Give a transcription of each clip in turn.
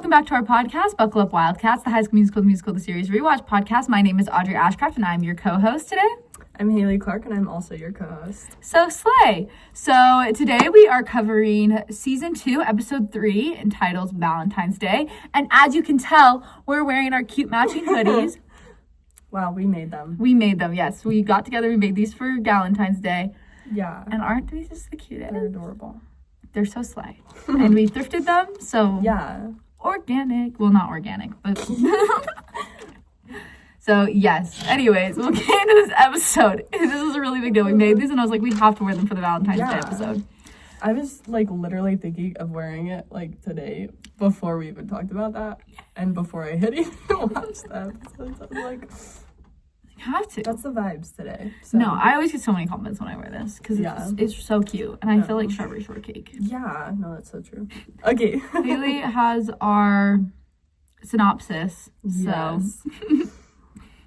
welcome back to our podcast, Buckle Up Wildcats, the High School Musical, the series Rewatch podcast. My name is Audrey Ashcraft, and I'm your co-host today. I'm Haley Clark, and I'm also your co-host. So, slay! So, today we are covering Season 2, Episode 3, entitled Valentine's Day. And as you can tell, we're wearing our cute matching hoodies. Wow, we made them. We made them, yes. We got together, we made these for Valentine's Day. Yeah. And aren't these just the cutest? They're adorable. They're so slay. And we thrifted them, so... Yeah. Organic. Well, not organic, but... So, yes. Anyways, we'll get into this episode. This is a really big deal. We made these, and I was like, we have to wear them for the Valentine's Day episode. I was, literally thinking of wearing it, today, before we even talked about that, and before I had even watched the episode. So I was like... Have to. That's the vibes today. So. No, I always get so many compliments when I wear this because it's so cute, and I feel like strawberry shortcake. Yeah, no, that's so true. Okay. Haley has our synopsis. Yes. So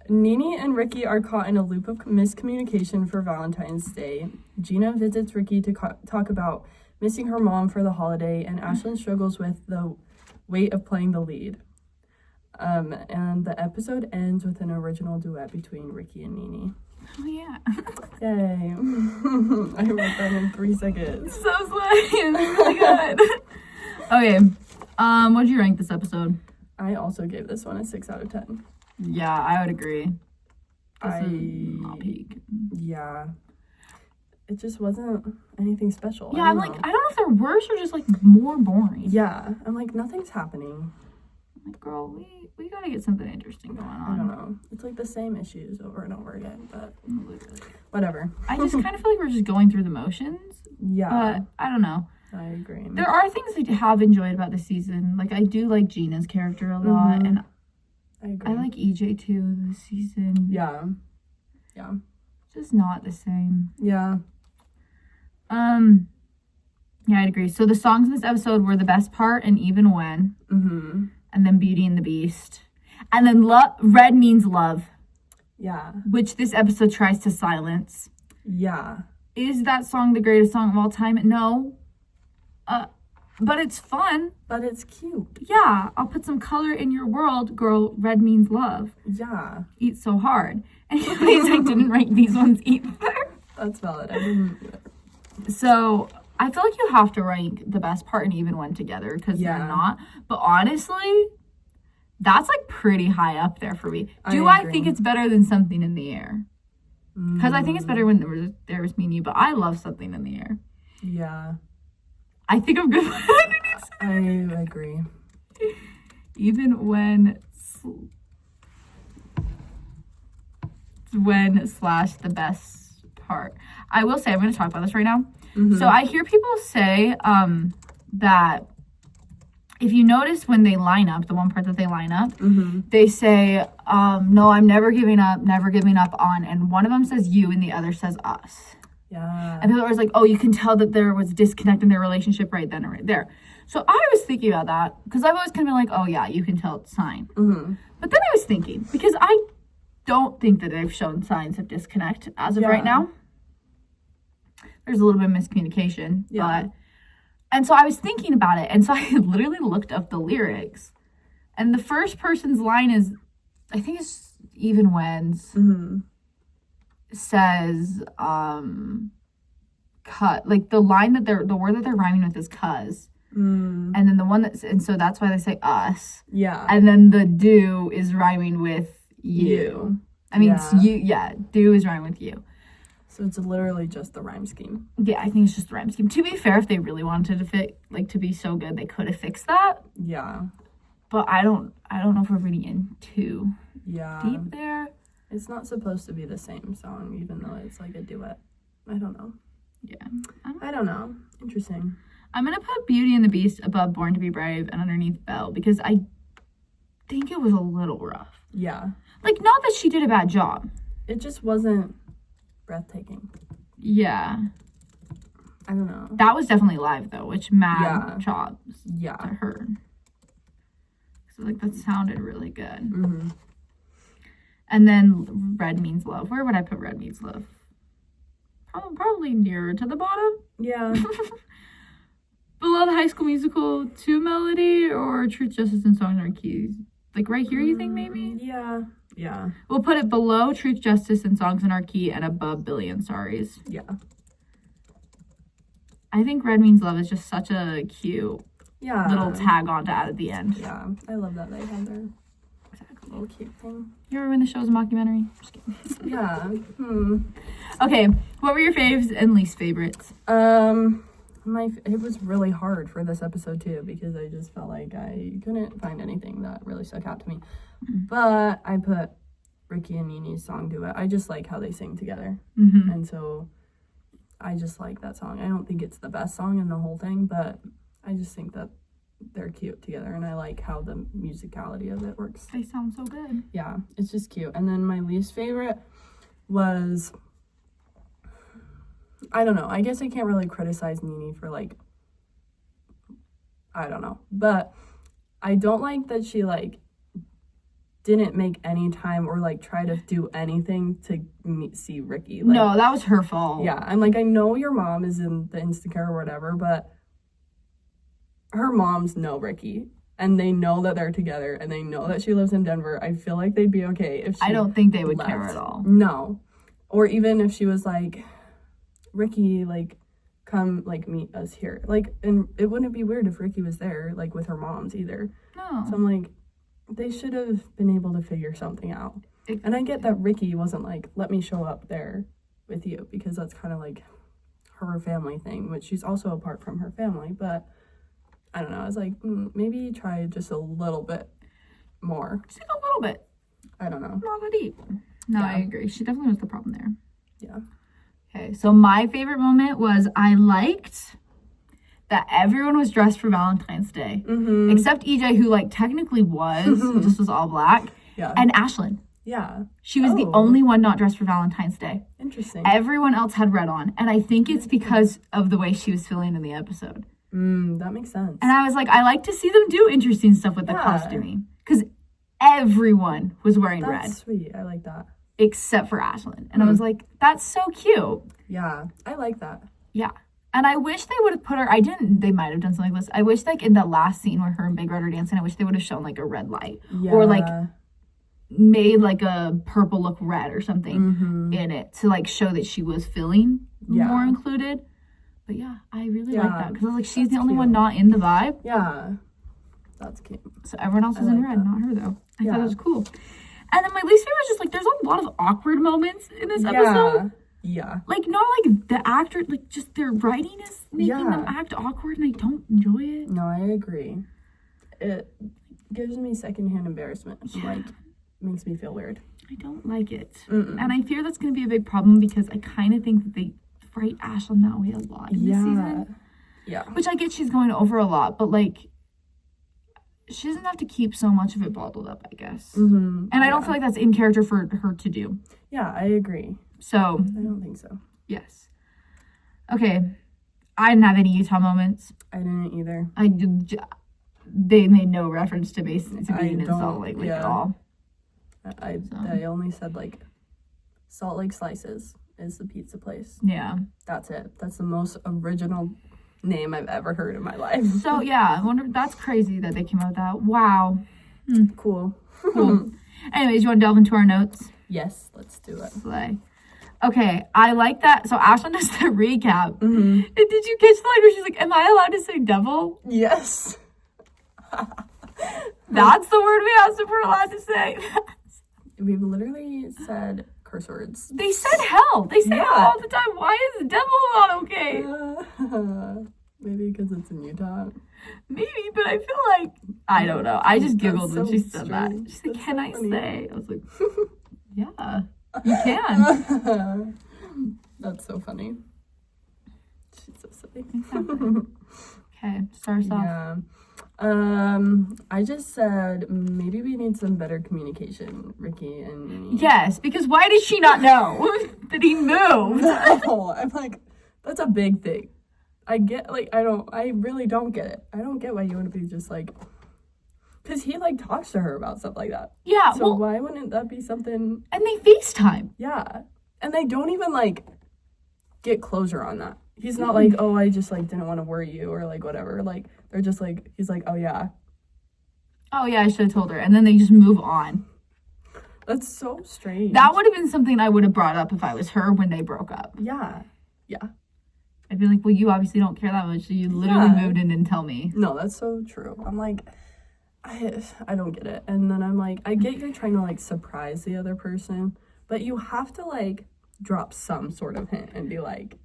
Nene and Ricky are caught in a loop of miscommunication for Valentine's Day. Gina visits Ricky to talk about missing her mom for the holiday, and Ashlyn struggles with the weight of playing the lead. And the episode ends with an original duet between Ricky and Nene. Oh, yeah. Yay. I wrote that in 3 seconds. So slay. It's really good. Okay. What did you rank this episode? I also gave this one a 6 out of 10. Yeah, I would agree. This is not peak. Yeah. It just wasn't anything special. Yeah, I don't know if they're worse or just, more boring. Yeah. I'm like, nothing's happening. Like, girl, we gotta get something interesting going on. I don't know. It's the same issues over and over again, but literally. Whatever. I just kind of feel like we're just going through the motions. Yeah. But I don't know. I agree. There are things I have enjoyed about the season. I do like Gina's character a lot, and I agree. I like EJ too this season. Yeah. Yeah. Just not the same. Yeah. Yeah, I'd agree. So the songs in this episode were The Best Part and Even When. Mm-hmm. And then Beauty and the Beast. And then Red Means Love. Yeah. Which this episode tries to silence. Yeah. Is that song the greatest song of all time? No. But it's fun. But it's cute. Yeah. I'll put some color in your world, girl. Red means love. Yeah. Eat so hard. Anyways, I didn't rank these ones either. That's valid. I didn't either. So... I feel like you have to rank The Best Part and Even When together because they're not. But honestly, that's pretty high up there for me. I think it's better than Something in the Air? Because I think it's better when there was Me and You, but I love Something in the Air. Yeah. I think I'm good. I agree. Even when / The Best Part. I will say, I'm going to talk about this right now. Mm-hmm. So I hear people say that if you notice when they line up, the one part that they line up, they say, no, I'm never giving up on, and one of them says you and the other says us. Yeah. And people are like, oh, you can tell that there was a disconnect in their relationship right then or right there. So I was thinking about that because I've always kind of been like, oh yeah, you can tell it's a sign. Mm-hmm. But then I was thinking, because I don't think that they've shown signs of disconnect as of right now. There's a little bit of miscommunication, and so I was thinking about it, and so I literally looked up the lyrics, and the first person's line is, I think it's Even When's, says, cut, the line that the word that they're rhyming with is cuz, and then the one and so that's why they say us, and then the do is rhyming with you. I mean, it's you, do is rhyming with you. So it's literally just the rhyme scheme. Yeah, I think it's just the rhyme scheme. To be fair, if they really wanted to to be so good, they could have fixed that. Yeah. But I don't know if we're reading in too deep there. It's not supposed to be the same song, even though it's a duet. I don't know. Yeah. I don't know. Interesting. I'm going to put Beauty and the Beast above Born to be Brave and underneath Belle because I think it was a little rough. Yeah. Not that she did a bad job. It just wasn't breathtaking. Yeah. I don't know. That was definitely live though, which mad chops to her. So that sounded really good. Mm-hmm. And then Red Means Love. Where would I put Red Means Love? Probably nearer to the bottom. Yeah. below the High School Musical 2 melody or Truth, Justice, and Songs in Our Key? Like right here, you think maybe? Yeah. We'll put it below Truth, Justice, and Songs in Our Key and above Billy and Sorry's. Yeah. I think Red Means Love is just such a cute little tag on to add at the end. Yeah, I love that they had their little cute thing. You remember when the show was a mockumentary? Just kidding. Yeah. Okay, what were your faves and least favorites? It was really hard for this episode too because I just felt like I couldn't find anything that really stuck out to me. But I put Ricky and Nini's song duet. I just like how they sing together, and so I just like that song. I don't think it's the best song in the whole thing, but I just think that they're cute together, and I like how the musicality of it works. They sound so good. Yeah, it's just cute. And then my least favorite was, I don't know. I guess I can't really criticize Nini for, like, I don't know. But I don't like that she, like, didn't make any time or, like, try to do anything to see Ricky. Like, no, that was her fault. Yeah, I'm like, I know your mom is in the Instacare or whatever, but her moms know Ricky. And they know that they're together, and they know that she lives in Denver. I feel like they'd be okay if she I don't think they would left. care at all. No. Or even if she was like, Ricky, like, come, like, meet us here. Like, and it wouldn't be weird if Ricky was there, like, with her moms either. No. So I'm like, they should have been able to figure something out. And I get that Ricky wasn't like, let me show up there with you, because that's kind of like her family thing, which she's also apart from her family. But I don't know. I was like, maybe try just a little bit more. Just like a little bit. I don't know. Not that deep. No, Yeah. I agree. She definitely was the problem there. Yeah. Okay, so my favorite moment was I liked that everyone was dressed for Valentine's Day. Except EJ, who, like, technically was. Just was all black. Yeah. And Ashlyn. Yeah. She was the only one not dressed for Valentine's Day. Interesting. Everyone else had red on. And I think it's because of the way she was feeling in the episode. That makes sense. And I was like, I like to see them do interesting stuff with the costuming. Because everyone was wearing red. That's sweet. I like that. Except for Ashlyn. And I was like, that's so cute. Yeah. I like that. Yeah. And I wish they would have put her, they might have done something like this. I wish, like, in the last scene where her and Big Red are dancing, I wish they would have shown, like, a red light. Yeah. Or, like, made, like, a purple look red or something in it to, like, show that she was feeling more included. But, yeah, I really like that. Because I was like, she's the only one not in the vibe. Yeah. That's cute. So everyone else was in red, not her, though. I thought it was cool. And then my least favorite was just, like, there's a lot of awkward moments in this episode. Yeah. Like, not like the actor, like, just their writing is making them act awkward, and I don't enjoy it. No, I agree. It gives me secondhand embarrassment. Like, makes me feel weird. I don't like it. And I fear that's going to be a big problem because I kind of think that they write Ashlyn that way a lot in this season. Yeah. Which I get she's going over a lot, but, like, she doesn't have to keep so much of it bottled up, I guess. And I don't feel like that's in character for her to do. Yeah, I agree. So. I don't think so. Yes. Okay. I didn't have any Utah moments. I didn't either. They made no reference to being in Salt Lake at all. I only said, like, Salt Lake Slices is the pizza place. Yeah. That's it. That's the most original name I've ever heard in my life. So, yeah. I wonder, that's crazy that they came out with that. Wow. Cool. Anyways, you want to delve into our notes? Yes, let's do it. Slay. Okay, I like that. So Ashlyn does the recap. And did you catch the line where she's like, am I allowed to say devil? Yes. That's the word we asked if we're allowed to say. We've literally said curse words. They said hell. They say hell all the time. Why is devil not okay? Maybe because it's in Utah. Maybe, but I feel like, I don't know. I just giggled when she said that. strange. She's like, That's can so I funny. say? I was like, yeah, you can. That's so funny. She's so silly. Exactly. Okay, start us off. Yeah. I just said maybe we need some better communication, Ricky and Nini. Yes, because why did she not know that he moved? No, I'm like, that's a big thing. I really don't get it. I don't get why you wouldn't be just like, because he, like, talks to her about stuff like that. Yeah, So well, why wouldn't that be something? and they FaceTime. Yeah. And they don't even, like, get closure on that. He's not like, oh, I just, like, didn't want to worry you or, like, whatever. Like, they're just like, he's like, oh, yeah. Oh, yeah, I should have told her. And then they just move on. That's so strange. That would have been something I would have brought up if I was her when they broke up. Yeah. I'd be like, well, you obviously don't care that much. So you literally moved in and didn't tell me. No, that's so true. I'm like, I don't get it. And then I'm like, I get you're trying to, like, surprise the other person, but you have to, like, drop some sort of hint and be like,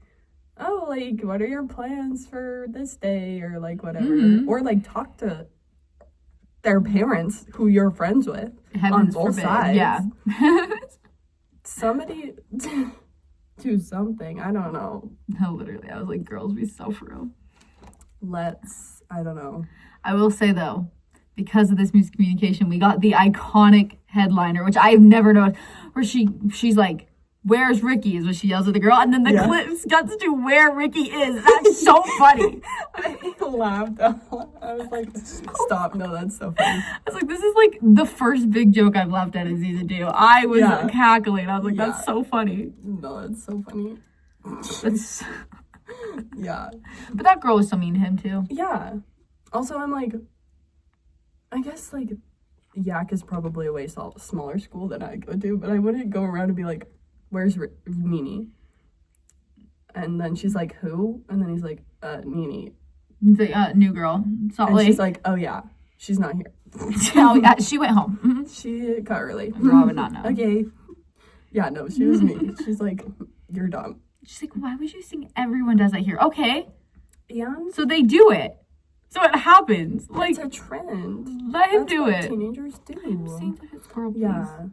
oh, like, what are your plans for this day, or, like, whatever. Or, like, talk to their parents who you're friends with. Heavens on both forbid. sides. Yeah. Somebody do something. I don't know. No, literally. I was like, girls, be so for real. I don't know. I will say, though, because of this miscommunication, we got the iconic headliner, which I've never known, where she's like, where's Ricky, is what she yells at the girl, and then the clip cuts to where Ricky is. That's so funny. I laughed. I was like, stop. No, that's so funny. I was like, this is like the first big joke I've laughed at in season 2. I was cackling. I was like, that's so funny. No, that's so funny. That's... Yeah. But that girl was so mean to him, too. Yeah. Also, I'm like, I guess, like, Yak is probably a way smaller school than I go to, but I wouldn't go around and be like, where's Nini? And then she's like, who? And then he's like, Nini. The new girl. Salt Lake. She's like, oh, yeah, she's not here. Oh, yeah, she went home. Mm-hmm. She got early. Rob would not know. Okay. Yeah, no, she was me. She's like, you're dumb. She's like, why would you think everyone does that here? Okay. And so they do it. So it happens. Like, it's a trend. Let him That's do what it. Teenagers do. I'm saying to his girl, please. Yeah.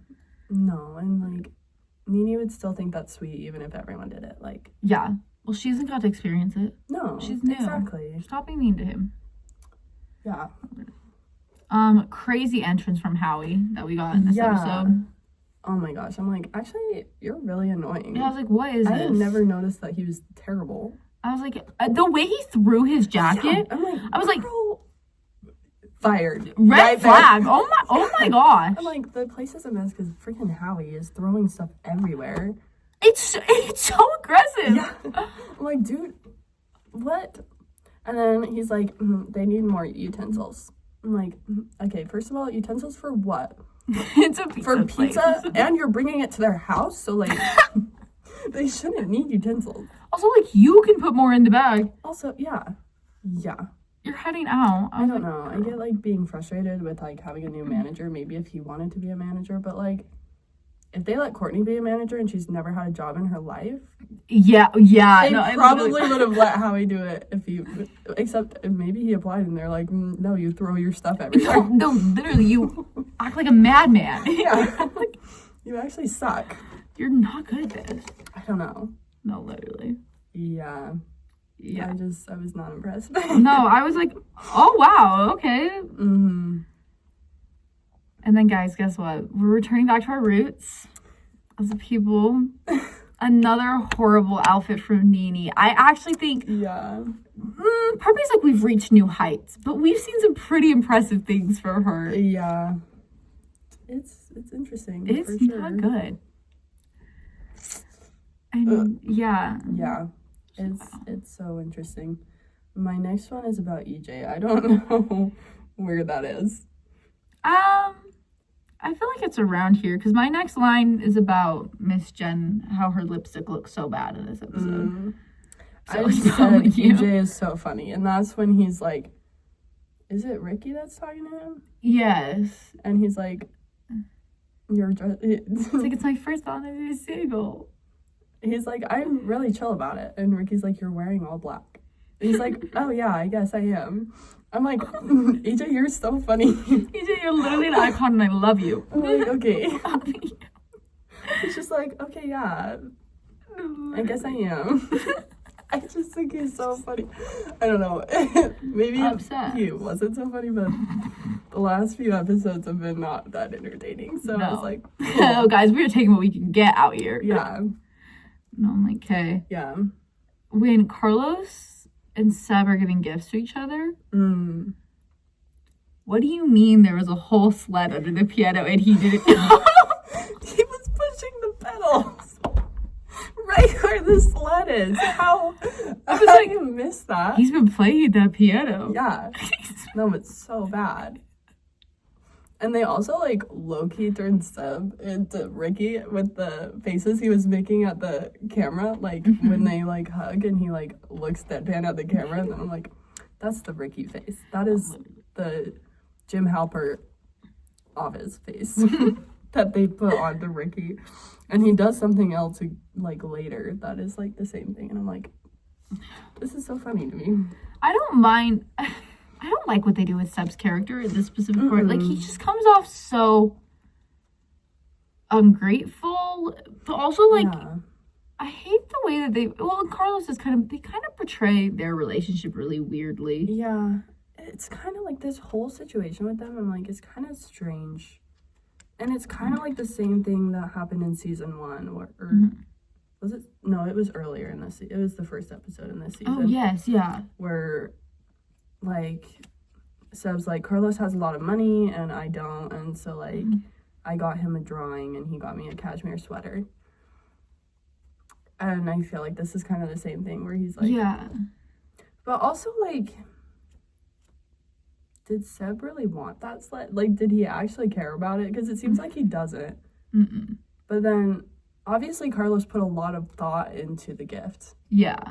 No, and like, Nini would still think that's sweet even if everyone did it. Like, yeah. Well, she hasn't got to experience it. No. She's new. Exactly. Stop being mean to him. Yeah. Crazy entrance from Howie that we got in this episode. Oh my gosh. I'm like, actually, you're really annoying. Yeah, I was like, what is this? I had never noticed that he was terrible. I was like, the way he threw his jacket, I'm like, I was like, fired. Red flag. Oh my gosh. I'm like, the place is a mess because freaking Howie is throwing stuff everywhere. It's so aggressive. Yeah. I'm like, dude, what? And then he's like, they need more utensils. I'm like, okay, first of all, utensils for what? It's a pizza for pizza, place. And you're bringing it to their house, so like, they shouldn't need utensils. Also, like, you can put more in the bag. Also, yeah. You're heading out. I don't know. I get like being frustrated with like having a new manager. Maybe if he wanted to be a manager, but like, if they let Courtney be a manager and she's never had a job in her life, yeah, they probably would have let Howie do it if he, except maybe he applied and they're like, no, you throw your stuff everywhere. No, literally, you act like a madman. Yeah, you actually suck. You're not good at this. I don't know. No, literally. Yeah. I was not impressed. No, I was like, oh wow, okay. Mm-hmm. And then, guys, guess what? We're returning back to our roots as a people. Another horrible outfit from Nini. I actually think, part of me's like we've reached new heights, but we've seen some pretty impressive things for her. Yeah. It's interesting. It's for sure. not good. And yeah. It's so interesting. My next one is about EJ. I don't know where that is. I feel like it's around here because my next line is about Miss Jen, how her lipstick looks so bad in this episode. So I just said EJ is so funny, and that's when he's like, is it Ricky that's talking to him? Yes. And he's like, it's like, it's my first Valentine's Day single. He's like, I'm really chill about it. And Ricky's like, you're wearing all black. And he's like, oh yeah, I guess I am. I'm like, EJ, you're so funny. EJ, you're literally an icon and I love you. I'm like, okay. He's just like, okay, yeah, I guess I am. I just think he's so funny. I don't know. Maybe he wasn't so funny, but the last few episodes have been not that entertaining. So I was like, oh, guys, we're taking what we can get out here. Yeah. No, I'm like, okay. Yeah. When Carlos and Seb are giving gifts to each other, what do you mean there was a whole sled under the piano and he didn't know? He was pushing the pedals right where where the sled is. How was like, you missed that? He's been playing that piano. Yeah. No, it's so bad. And they also, like, low-key turned Seb into Ricky with the faces he was making at the camera. Like, when they, like, hug and he, like, looks deadpan at the camera. And I'm like, that's the Ricky face. That is the Jim Halpert office face that they put on to Ricky. And he does something else, like, later that is, like, the same thing. And I'm like, this is so funny to me. I don't mind... I don't like what they do with Seb's character in this specific part. Like, he just comes off so ungrateful, but also, like, I hate the way that they... Well, Carlos is they kind of portray their relationship really weirdly. Yeah. It's kind of like this whole situation with them, I'm like, it's kind of strange. And it's kind of like the same thing that happened in season 1, was it? No, it was earlier in this season. It was the first episode in this season. Oh, yes, yeah. Where... like, Seb's like, Carlos has a lot of money and I don't, and so, like, I got him a drawing and he got me a cashmere sweater. And I feel like this is kind of the same thing where he's like... Yeah. But also, like, did Seb really want that sled? Like, did he actually care about it? Because it seems like he doesn't. But then, obviously, Carlos put a lot of thought into the gift. Yeah.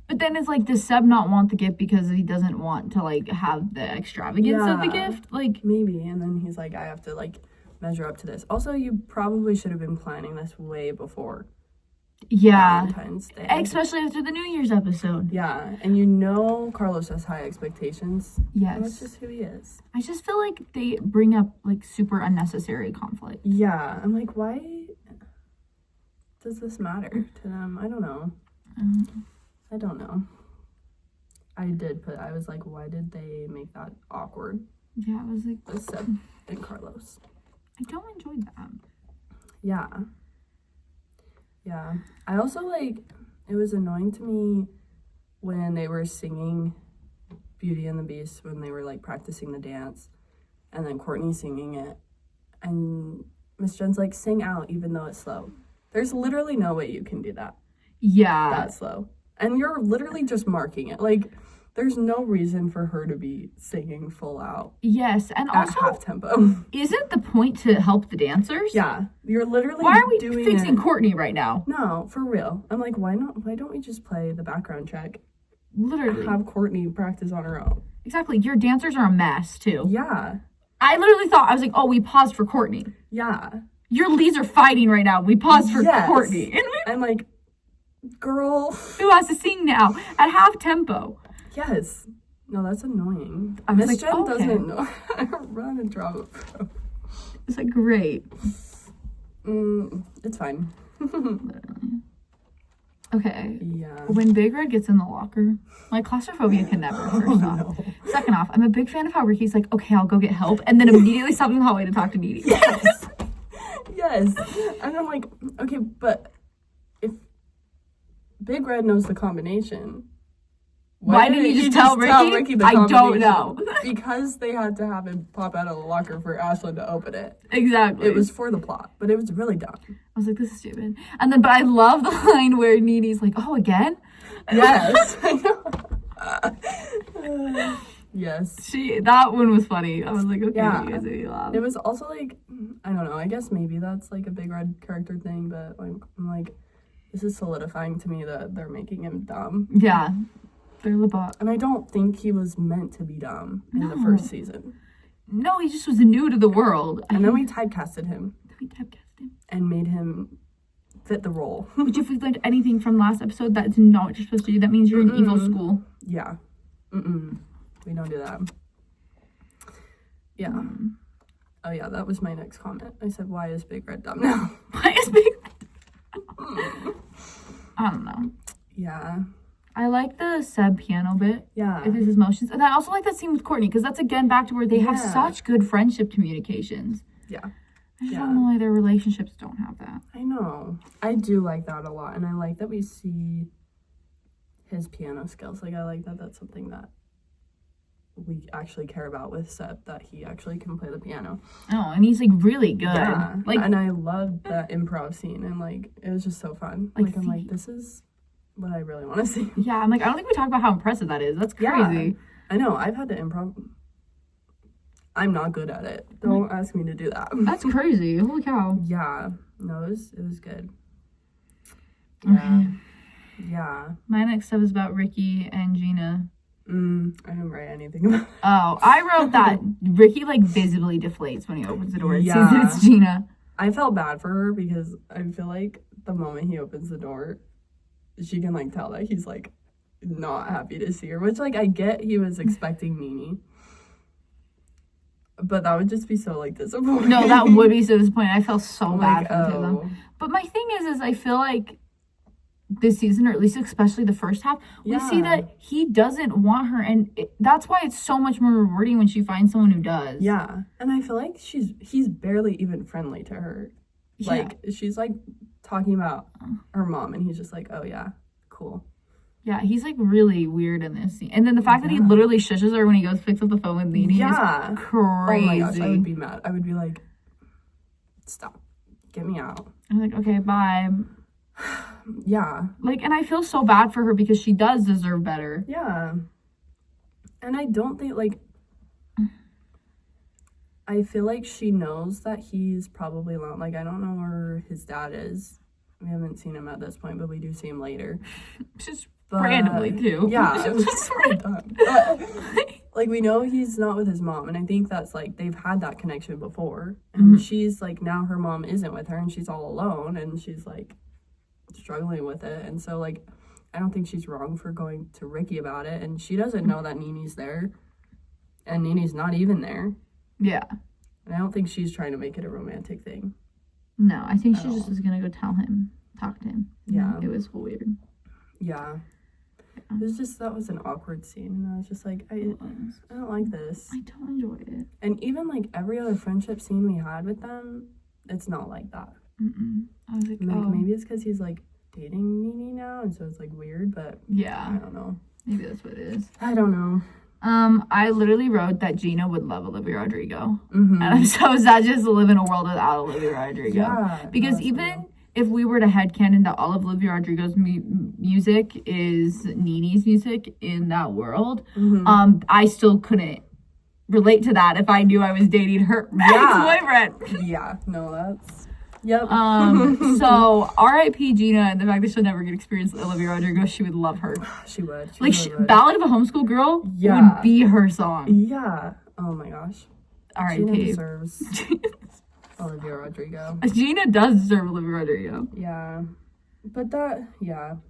But then it's like, does Seb not want the gift because he doesn't want to, like, have the extravagance of the gift? Like, maybe. And then he's like, I have to, like, measure up to this. Also, you probably should have been planning this way before. Yeah. Valentine's Day. Especially after the New Year's episode. Yeah. And you know Carlos has high expectations. Yes. And that's just who he is. I just feel like they bring up, like, super unnecessary conflict. Yeah. I'm like, why does this matter to them? I don't know. I don't know. I was like, why did they make that awkward? Yeah, I was like... With Seb and Carlos. I don't enjoy that. Yeah. Yeah. I also, like, it was annoying to me when they were singing Beauty and the Beast, when they were, like, practicing the dance, and then Courtney singing it, and Miss Jen's like, sing out even though it's slow. There's literally no way you can do that. Yeah. That slow. And you're literally just marking it. Like, there's no reason for her to be singing full out. Yes, and also, at half tempo. Isn't the point to help the dancers? Yeah, you're literally. Why are we doing fixing Courtney right now? No, for real. I'm like, why not? Why don't we just play the background check? Literally, have Courtney practice on her own. Exactly. Your dancers are a mess too. Yeah. I literally thought, I was like, oh, we paused for Courtney. Yeah. Your leads are fighting right now. We paused for Courtney. And I'm like, girl. Who has to sing now at half tempo? Yes. No, that's annoying. Miss Like, Jen doesn't know how to run a drama pro. It's like, great. It's fine. Okay. Yeah. When Big Red gets in the locker, my claustrophobia can never, first off. No. Second off, I'm a big fan of how Ricky's like, okay, I'll go get help, and then immediately stops in the hallway to talk to Needy. Yes. Yes. And I'm like, okay, but if Big Red knows the combination, why didn't he just tell Ricky? the I don't know. Because they had to have him pop out of the locker for Ashlyn to open it. Exactly. It was for the plot, but it was really dumb. I was like, this is stupid. And then, but I love the line where Needy's like, oh, again? Yes. I know. Yes. That one was funny. I was like, okay, yeah. you guys made me laugh. It was also like, I don't know, I guess maybe that's like a Big Red character thing, but like, I'm like, this is solidifying to me that they're making him dumb. Yeah. They're the bot. And I don't think he was meant to be dumb in the first season. No, he just was new to the world. And then we typecasted him. And made him fit the role. Which, if we've learned anything from last episode, that's not what you're supposed to do. That means you're in evil school. Yeah. We don't do that. Yeah. Oh, yeah, that was my next comment. I said, why is Big Red dumb now? Why is Big Red I don't know. Yeah. I like the Seb piano bit. Yeah. With his emotions. And I also like that scene with Courtney, because that's, again, back to where they have such good friendship communications. Yeah. I just don't know why their relationships don't have that. I know. I do like that a lot. And I like that we see his piano skills. Like, I like that that's something that we actually care about with Seb, that he actually can play the piano. Oh, and he's like really good. Yeah, Like, and I loved that improv scene, and like it was just so fun. Like I'm like, this is what I really want to see. Yeah, I'm like, I don't think we talk about how impressive that is. That's crazy. Yeah, I know. I've had to improv. I'm not good at it. Don't ask me to do that. That's crazy. Holy cow. Yeah. No, it was good. Yeah. Yeah. My next up is about Ricky and Gina. I didn't write anything about it. Oh, I wrote that Ricky like visibly deflates when he opens the door and sees that it's Gina. I felt bad for her because I feel like the moment he opens the door, she can like tell that he's like not happy to see her, which like I get he was expecting Nini. But that would just be so like disappointing. No, that would be so disappointing. I felt so bad like, for them. But my thing is I feel like this season, or at least especially the first half, we see that he doesn't want her, and that's why it's so much more rewarding when she finds someone who does. Yeah, and I feel like he's barely even friendly to her. Like she's like talking about her mom, and he's just like, oh yeah, cool. Yeah, he's like really weird in this scene, and then the fact that he literally shushes her when he goes picks up the phone with Nini is crazy. Oh my gosh, I would be mad. I would be like, stop, get me out. I'm like, okay, bye. Yeah. Like, and I feel so bad for her because she does deserve better. Yeah. And I don't think, like, I feel like she knows that he's probably alone. Like, I don't know where his dad is. We haven't seen him at this point, but we do see him later. Just randomly, too. Yeah. It was just random. Like, we know he's not with his mom, and I think that's, like, they've had that connection before. And she's, like, now her mom isn't with her, and she's all alone, and she's, like, struggling with it. And so like I don't think she's wrong for going to Ricky about it, and she doesn't know that Nini's there, and Nini's not even there. Yeah. And I don't think she's trying to make it a romantic thing. No, I think she just is gonna go talk to him. Yeah. It was weird. Yeah. It was just, that was an awkward scene, and I was just like, I don't like this. I don't enjoy it. And even like every other friendship scene we had with them, it's not like that. I was like, maybe it's because he's like dating Nini now, and so it's like weird, but yeah, I don't know. Maybe that's what it is. I don't know. I literally wrote that Gina would love Olivia Rodrigo, and I'm so sad just to live in a world without Olivia Rodrigo. Yeah, because even if we were to headcanon that all of Olivia Rodrigo's music is Nini's music in that world, I still couldn't relate to that if I knew I was dating her ex-boyfriend. Yeah, no, that's... Yep. So R.I.P. Gina, and the fact that she'll never get experience with Olivia Rodrigo, she would love her. She would. Ballad of a Homeschool Girl would be her song. Yeah. Oh my gosh. R.I.P. Gina deserves Olivia Rodrigo. Gina does deserve Olivia Rodrigo. Yeah. But I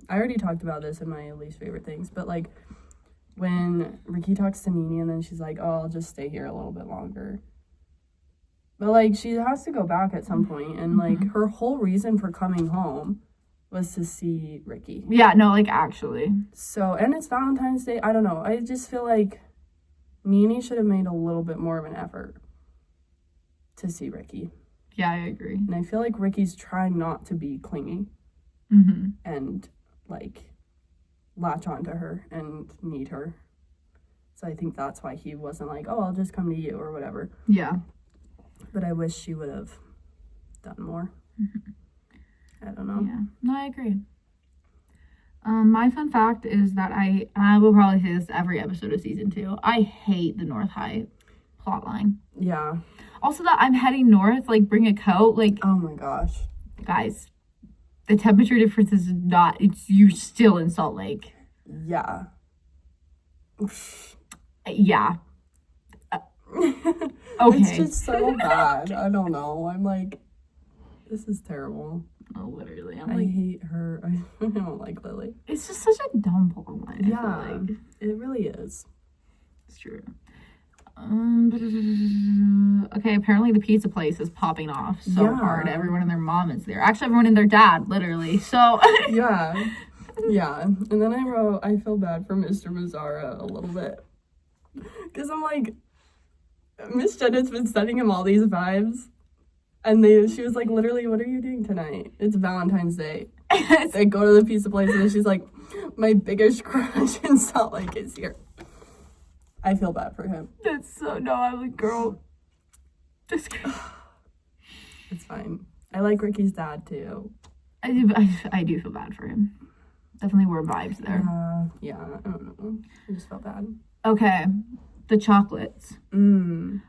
already talked about this in my least favorite things, but like when Ricky talks to Nini and then she's like, oh, I'll just stay here a little bit longer. But, like, she has to go back at some point, and, like, her whole reason for coming home was to see Ricky. Yeah, no, like, actually. So, and it's Valentine's Day. I don't know. I just feel like Nini should have made a little bit more of an effort to see Ricky. Yeah, I agree. And I feel like Ricky's trying not to be clingy and, like, latch onto her and need her. So I think that's why he wasn't like, oh, I'll just come to you or whatever. Yeah. But I wish she would have done more. I don't know. Yeah. No, I agree. My fun fact is that I will probably say this every episode of season 2. I hate the North High plotline. Yeah. Also that I'm heading north, like bring a coat, like. Oh my gosh. Guys, the temperature difference is not. You're still in Salt Lake. Yeah. Yeah. Okay. It's just so bad. I don't know. I'm like, this is terrible. Oh, literally. I hate her. I don't like Lily. It's just such a dumb plotline. Yeah, it really is. It's true. Okay, apparently the pizza place is popping off so hard. Everyone and their mom is there. Actually, everyone and their dad, literally. So Yeah. And then I wrote, I feel bad for Mr. Mazzara a little bit. Because I'm like, Miss Jenna's been sending him all these vibes. And she was like, literally, what are you doing tonight? It's Valentine's Day. They go to the pizza place, and then she's like, my biggest crush in Salt Lake is here. I feel bad for him. That's so, no, I'm like, girl. This girl. It's fine. I like Ricky's dad, too. I do feel bad for him. Definitely were vibes there. Yeah, I don't know. I just felt bad. Okay, the chocolates. I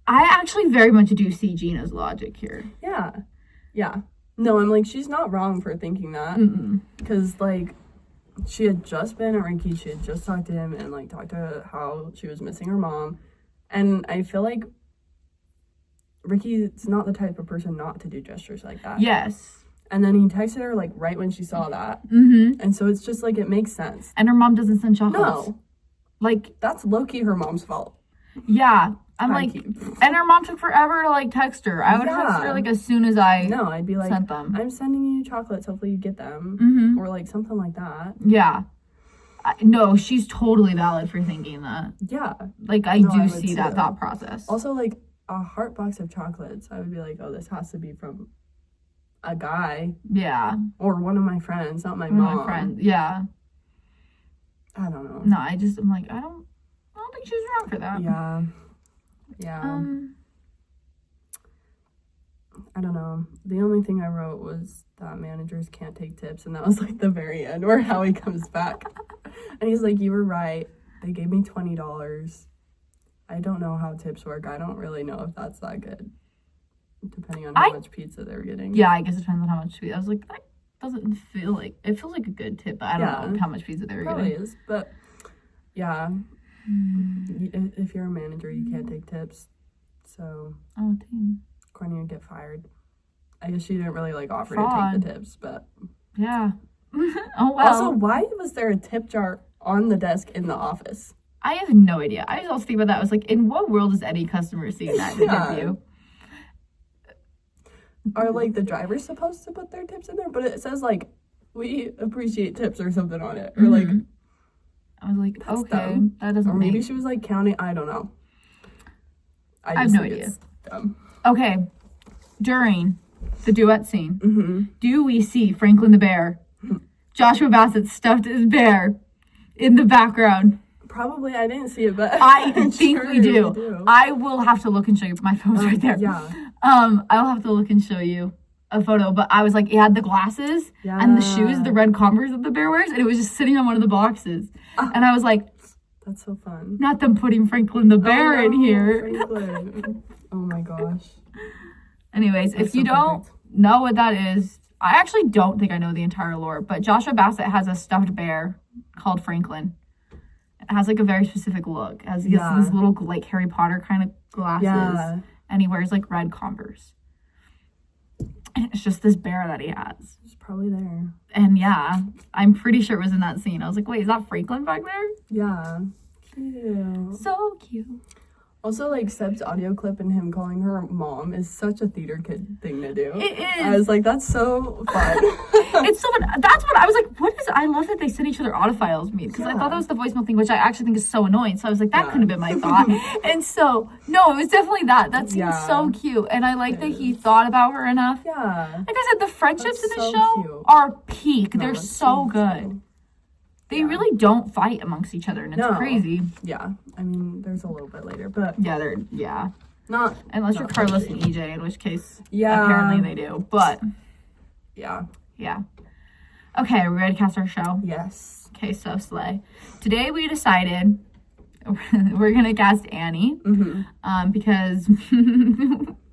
actually very much do see Gina's logic here. Yeah. No, I'm like, she's not wrong for thinking that. Because, like, she had just been at Ricky. She had just talked to him and, like, talked to how she was missing her mom. And I feel like Ricky's not the type of person not to do gestures like that. Yes. And then he texted her, like, right when she saw that. And so it's just, like, it makes sense. And her mom doesn't send chocolates. No. Like, that's low-key her mom's fault. Yeah. I'm like, and her mom took forever to, like, text her. I would text her, like, as soon as I'd be like, sent them. I'm sending you chocolates. Hopefully you get them. Or, like, something like that. Yeah. No, she's totally valid for thinking that. Yeah. Like, I do see that thought process. Also, like, a heart box of chocolates, I would be like, oh, this has to be from a guy. Yeah. Or one of my friends, not my mom. My friend, yeah. I don't know. No, I'm like, I don't think she's wrong for that. Yeah. I don't know. The only thing I wrote was that managers can't take tips, and that was, like, the very end where Howie comes back. And he's like, you were right. They gave me $20. I don't know how tips work. I don't really know if that's that good, depending on how much pizza they're getting. Yeah, I guess it depends on how much pizza. I was like, that doesn't feel like... It feels like a good tip, but I don't know how much pizza they're Probably getting. Is, but, yeah. If you're a manager, you can't take tips. So... Oh, dang. Courtney would get fired. I guess she didn't really, like, offer Fraud. to take the tips, but... Yeah. Oh, well. Also, why was there a tip jar on the desk in the office? I have no idea. I just also think about that. I was like, in what world is any customer seeing that to tip you? Are, like, the drivers supposed to put their tips in there? But it says, like, we appreciate tips or something on it. Or, like... I was like, okay, dumb. that doesn't Or maybe she was, like, counting... I don't know. I have no idea. It's dumb. Okay. During the duet scene, do we see Franklin the bear? Joshua Bassett stuffed his bear in the background. Probably. I didn't see it, but... I think we do. I will have to look and show you. My phone's right there. Yeah. I'll have to look and show you a photo, but I was like, it had the glasses and the shoes, the red Converse that the bear wears, and it was just sitting on one of the boxes. And I was like, that's so fun. Not them putting Franklin the bear in here. Franklin. Oh my gosh. Anyways, if you don't know what that is, I actually don't think I know the entire lore, but Joshua Bassett has a stuffed bear called Franklin. It has like a very specific look. It has this little like Harry Potter kind of glasses, and he wears like red Converse. And it's just this bear that he has. It's probably there. And yeah, I'm pretty sure it was in that scene. I was like, wait, is that Franklin back there? Yeah. Cute. So cute. Also, like, Seb's audio clip and him calling her mom is such a theater kid thing to do. It is. I was like, that's so fun. It's so fun. That's what I was like, what is... I love that they send each other audio files me, because I thought that was the voicemail thing, which I actually think is so annoying. So I was like, that couldn't have been my thought. And so, no, it was definitely that. That seems so cute. And I like that he thought about her enough. Yeah. Like I said, the friendships in the show are peak. They're so good. Cute. They really don't fight amongst each other, and it's crazy. Yeah. I mean, there's a little bit later, but... Yeah, Not... Unless you're Carlos and EJ, in which case, yeah, apparently they do. But... Yeah. Okay, are we ready to cast our show? Yes. Okay, so Slay. Today we decided we're going to cast Annie. Because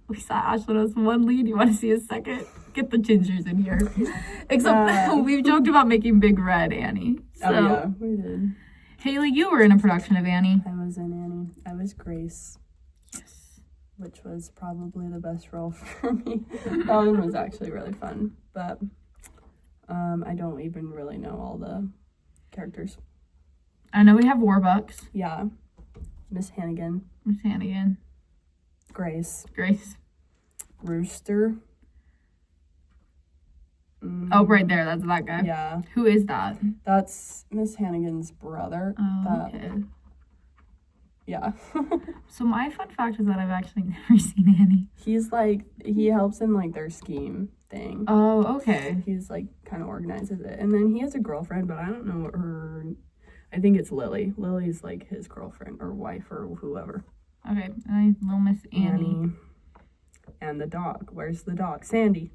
we saw Ashlyn as one lead. You want to see a second? Get the gingers in here. Except we've joked about making Big Red Annie. So, we did. Haley, you were in a production of Annie. I was in Annie. I was Grace. Yes. Which was probably the best role for me. That one was actually really fun. But I don't even really know all the characters. I know we have Warbucks. Yeah. Miss Hannigan. Grace. Rooster. Oh, right there. That's that guy. Yeah. Who is that? That's Miss Hannigan's brother. Oh, okay. Yeah. So my fun fact is that I've actually never seen Annie. He's like, he helps in like their scheme thing. Oh, okay. He's like kind of organizes it. And then he has a girlfriend, but I don't know what her... I think it's Lily. Lily's like his girlfriend or wife or whoever. Okay, and little Miss Annie. And the dog. Where's the dog? Sandy.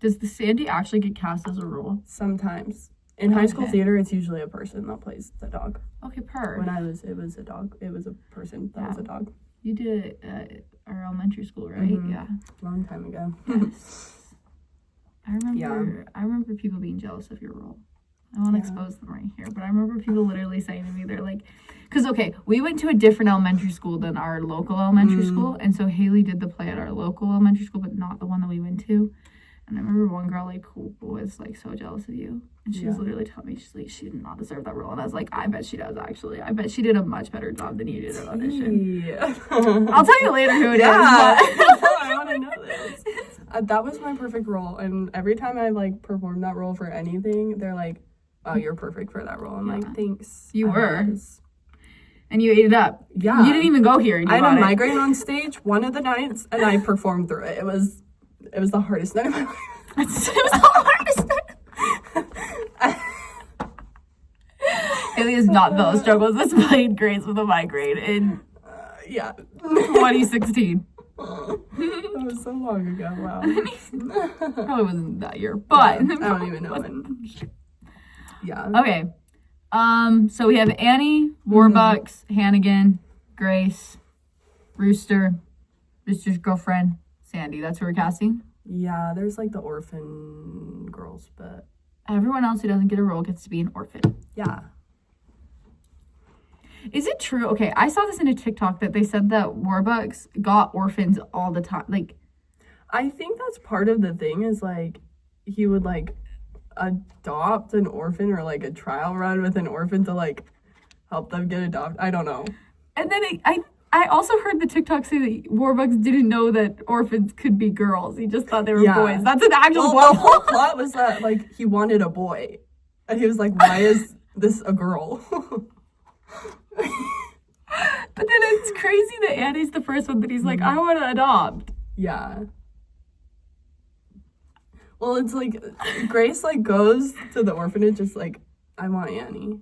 Does the Sandy actually get cast as a role? Sometimes. In high school theater, it's usually a person that plays the dog. Okay, per. When it was a dog. It was a person that was a dog. You did it at our elementary school, right? Mm-hmm. Yeah. Long time ago. Yes. I remember people being jealous of your role. I won't expose them right here, but I remember people literally saying to me, they're like, because, okay, we went to a different elementary school than our local elementary school, and so Haley did the play at our local elementary school, but not the one that we went to. And I remember one girl, like, who was, like, so jealous of you. And she was literally telling me, she's like, she did not deserve that role. And I was like, I bet she does, actually. I bet she did a much better job than you did at audition. Yeah. I'll tell you later who it is. I want to know this. That was my perfect role. And every time I, like, performed that role for anything, they're like, oh, you're perfect for that role. I'm like, thanks. You were. And you ate it up. Yeah. You didn't even go here. I had a migraine on stage one of the nights, and I performed through it. It was the hardest night of my life. It was the hardest night. Haley has not felt struggles with playing Grace with a migraine in 2016. That was so long ago. Wow. Probably wasn't that year, but I don't even know when. Yeah. Okay. So we have Annie, Warbucks, Hannigan, Grace, Rooster's girlfriend, Sandy. That's who we're casting? Yeah, there's like the orphan girls, but everyone else who doesn't get a role gets to be an orphan. Yeah. Is it true? Okay, I saw this in a TikTok that they said that Warbucks got orphans all the time. Like, I think that's part of the thing is like he would like adopt an orphan or like a trial run with an orphan to like help them get adopted. I don't know. And then I also heard the TikTok say that Warbucks didn't know that orphans could be girls. He just thought they were boys. That's an actual plot. The whole plot was that like he wanted a boy, and he was like, "Why is this a girl?" But then it's crazy that Annie's the first one that he's like, I want to adopt. Yeah. Well, it's like Grace like goes to the orphanage just like, I want Annie.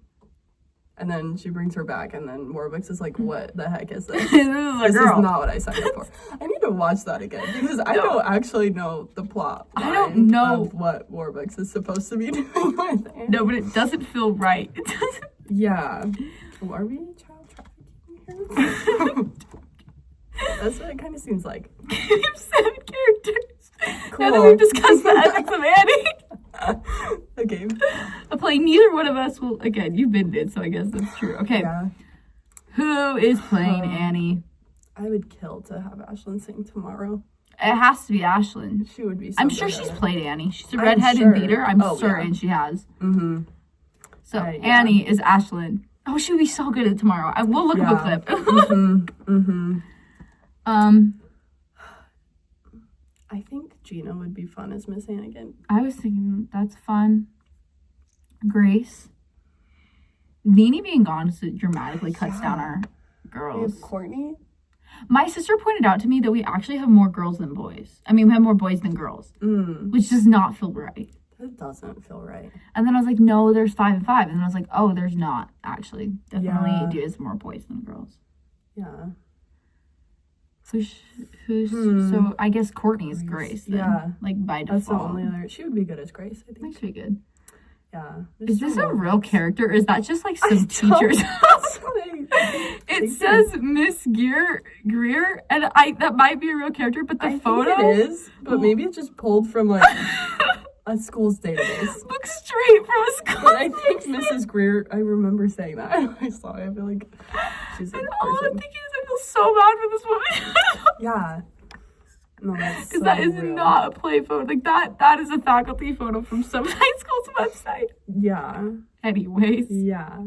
And then she brings her back, and then Warbucks is like, what the heck is this? This is not what I signed up for. I need to watch that again, because I don't actually know the plot. I don't know of what Warbucks is supposed to be doing with Annie. No, but it doesn't feel right. It doesn't. Yeah. Oh, are we child trafficking here? That's what it kind of seems like. We have 7 characters. Cool. Now that we've discussed the ethics of Annie. Okay. I'm playing neither one of us will. Again, you've been in, so I guess that's true. Okay. Yeah. Who is playing Annie? I would kill to have Ashlyn sing tomorrow. It has to be Ashlyn. She would be so I'm good sure at she's it. played Annie. She's a redhead in theater. I'm certain she has. Mm-hmm. So Annie is Ashlyn. Oh, she would be so good at tomorrow. We'll look up a clip. I think Gina would be fun as Miss Hannigan. I was thinking that's fun. Grace. Nene being gone dramatically cuts down our girls. We have Courtney. My sister pointed out to me that we actually have more girls than boys. I mean, we have more boys than girls, which does not feel right. That doesn't feel right. And then I was like, no, there's 5 and 5. And then I was like, oh, there's not, actually. Definitely is more boys than girls. Yeah. So I guess Courtney's Grace. Then, yeah. Like by default. That's the only other. She would be good as Grace, I think. She'd be good. Yeah. Is this a real character? Or is that just like some teachers? It says Miss Greer, and that might be a real character, but the photo think it is, but maybe it's just pulled from like a school's database. Looks straight from a school. But I think Mrs. Greer. I remember saying that. I saw it. I feel like she's a person. All I'm thinking is I feel so bad for this woman. Yeah. No, that's because that is not a play photo. Like that is a faculty photo from some high school's website. Yeah. Anyways. Yeah.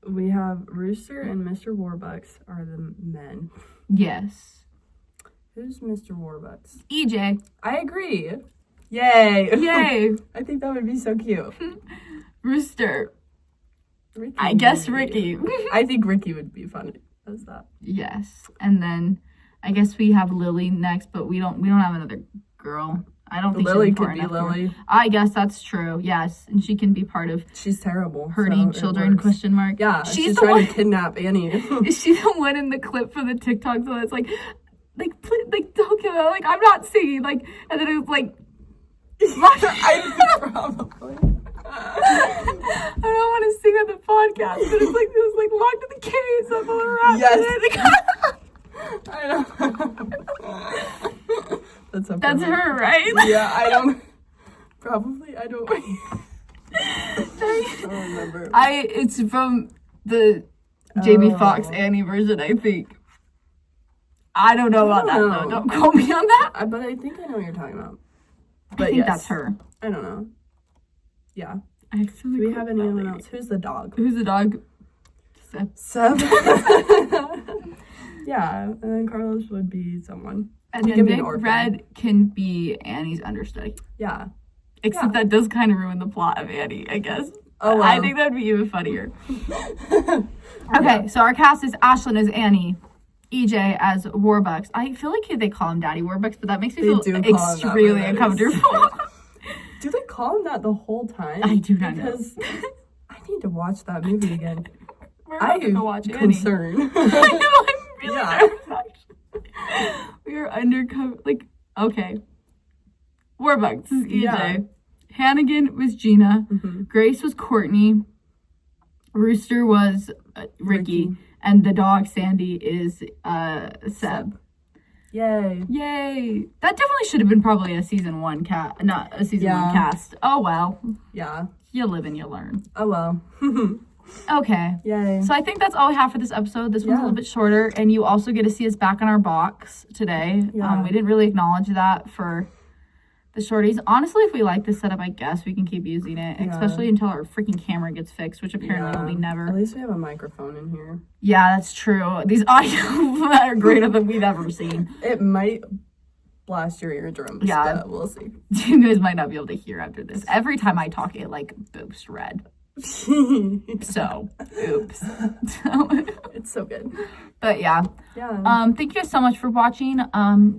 We have Rooster and Mr. Warbucks are the men. Yes. Who's Mr. Warbucks? EJ. I agree. Yay. Yay. I think that would be so cute. Rooster. Ricky. I guess Ricky. I think Ricky would be funny as that. Yes. And then I guess we have Lily next, but we don't have another girl. I don't think Lily she's could important be enough for Lily. it. I guess that's true. Yes, and she can be part of She's terrible. hurting so children? ? Yeah, she's the trying one. to kidnap Annie. Is she the one in the clip for the TikTok? So it's like, please, like, don't kill her. Like, I'm not singing. Like, and then it was like, I probably. I don't want to sing on the podcast, but it's like it was like locked in the case of all Yes. I know. That's her, right? Yeah, I don't. Probably, I don't. I don't remember. It's from the Jamie Foxx Annie version, I think. I don't know about that though. Don't quote me on that. But I think I know what you're talking about. But I think that's her. I don't know. Yeah. Do we have anyone else? Who's the dog? Who's the dog? Seb. Yeah, and then Carlos would be someone. And then Big Red can be Annie's understudy. Yeah. Except that does kind of ruin the plot of Annie, I guess. Oh, well. I think that'd be even funnier. Okay, so our cast is Ashlyn as Annie, EJ as Warbucks. I feel like they call him Daddy Warbucks, but that makes me feel extremely uncomfortable. Do they call him that the whole time? I do not know. Because I need to watch that movie again. We're about to go watch Annie. Concerned. I know, I'm really nervous, actually. We are undercover. Like, okay. Warbucks is EJ. Yeah. Hannigan was Gina. Mm-hmm. Grace was Courtney. Rooster was Ricky. And the dog, Sandy, is Seb. Yay. That definitely should have been probably a season 1 cast, not a season 1 cast. Oh, well. Yeah. You live and you learn. Oh, well. Okay. Yay. So I think that's all we have for this episode. This one's a little bit shorter, and you also get to see us back in our box today. Yeah. We didn't really acknowledge that for the shorties. Honestly, if we like this setup, I guess we can keep using it, especially until our freaking camera gets fixed, which apparently will be never. At least we have a microphone in here. Yeah, that's true. These audio are greater than we've ever seen. It might blast your eardrums. Yeah. But we'll see. You guys might not be able to hear after this. Every time I talk, it like boosts red. So, oops. It's so good. But yeah. Thank you guys so much for watching.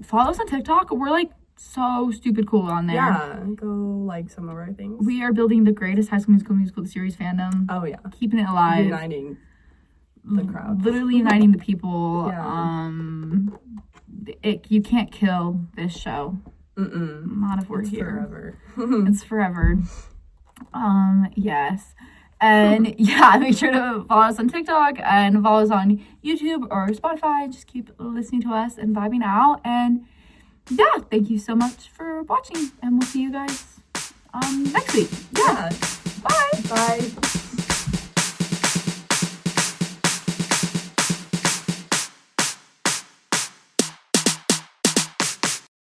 Follow us on TikTok. We're like so stupid cool on there. Yeah, go like some of our things. We are building the greatest High School Musical series fandom. Oh yeah, keeping it alive, uniting the crowd, literally uniting the people. Yeah. You can't kill this show. Not if we're here. Forever. It's forever. Yes. And yeah, make sure to follow us on TikTok and follow us on YouTube or Spotify. Just keep listening to us and vibing out. And yeah, thank you so much for watching, and we'll see you guys next week. Yeah. Bye. Bye.